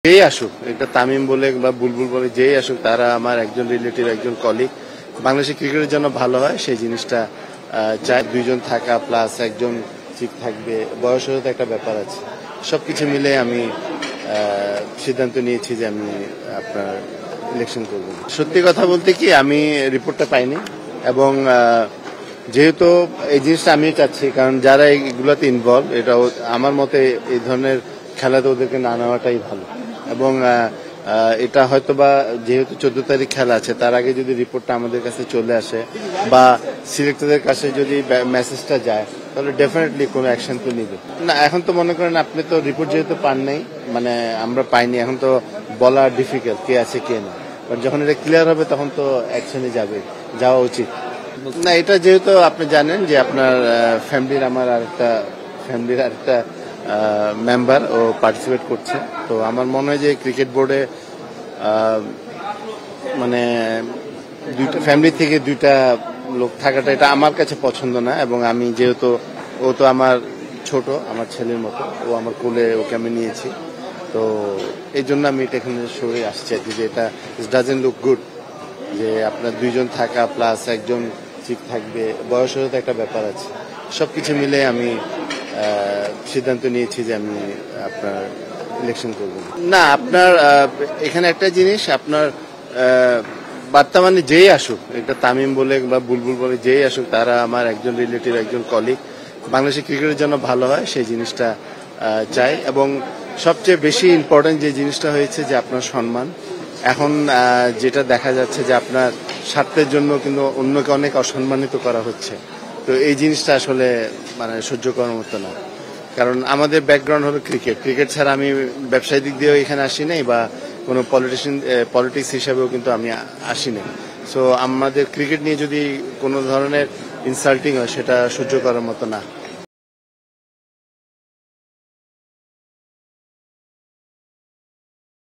যেই আসুক, এটা তামিম বলে বা বুলবুল বলে যেই আসুক, তারা আমার একজন রিলেটিভ, একজন কলিগ। বাংলাদেশের ক্রিকেটের জন্য ভালো হয় সেই জিনিসটা চাই। দুইজন থাকা প্লাস একজন ঠিক থাকবে, বয়সেরও তো একটা ব্যাপার আছে। সবকিছু মিলে আমি সিদ্ধান্ত নিয়েছি যে আমি আপনার ইলেকশন করব। সত্যি কথা বলতে কি, আমি রিপোর্টটা পাইনি এবং যেহেতু এই জিনিসটা আমি চাচ্ছি, কারণ যারা এগুলোতে ইনভলভ, এটা আমার মতে এই ধরনের খেলাতে ওদেরকে না নেওয়াটাই ভালো। এবং এটা হয়তোবা যেহেতু 14 তারিখ খেলা আছে, তার আগে যদি রিপোর্টটা আমাদের কাছে চলে আসে বা সিলেক্টরদের কাছে যদি মেসেজটা যায়, তাহলে ডেফিনেটলি কোনো অ্যাকশন তো নিবে না। এখন তো মনে করেন আপনি তো রিপোর্ট যেহেতু পান নাই, মানে আমরা পাইনি, এখন তো বলা ডিফিকাল্ট কে আছে কে না। যখন এটা ক্লিয়ার হবে তখন তো অ্যাকশনে যাওয়া উচিত না। এটা যেহেতু আপনি জানেন যে আপনার ফ্যামিলির আরেকটা মেম্বার ও পার্টিসিপেট করছে, তো আমার মনে হয় যে ক্রিকেট বোর্ডে মানে দুইটা ফ্যামিলি থেকে দুইটা লোক থাকাটা এটা আমার কাছে পছন্দ না। এবং আমি যেহেতু ও তো আমার ছোট, আমার ছেলের মতো, ও আমার কোলে, ওকে আমি নিয়েছি, তো এই জন্য আমি এটা এখানে সরে আসছি আর কি, যে এটা ডাজেন্ট লুক গুড যে আপনার দুইজন থাকা প্লাস একজন ঠিক থাকবে, বয়সেরও তো একটা ব্যাপার আছে। সবকিছু মিলে আমি সিদ্ধান্ত নিয়েছি যে আমি আপনার ইলেকশন করব না। আপনার এখানে একটা জিনিস, আপনার বর্তমানে যেই আসুক, এটা তামিম বলে বা বুলবুল বলে যেই আসুক, তারা আমার একজন রিলেটিভ, একজন কলিগ। বাংলাদেশের ক্রিকেটের জন্য ভালো হয় সেই জিনিসটা চাই। এবং সবচেয়ে বেশি ইম্পর্টেন্ট যে জিনিসটা হয়েছে যে আপনার সম্মান। এখন যেটা দেখা যাচ্ছে যে আপনার স্বার্থের জন্য কিন্তু অন্যকে অনেক অসম্মানিত করা হচ্ছে, তো এই জিনিসটা আসলে মানে সহ্য করার মতো না। কারণ আমাদের ব্যাকগ্রাউন্ড হলো ক্রিকেট ছাড়া আমি ব্যবসায়িক দিক দিয়েও এখানে আসি নাই বা কোনো পলিটিক্স হিসাবেও কিন্তু আমি আসি নাই। সো আমাদের ক্রিকেট নিয়ে যদি কোনো ধরনের ইনসাল্টিং হয়, সেটা সহ্য করার মতো না।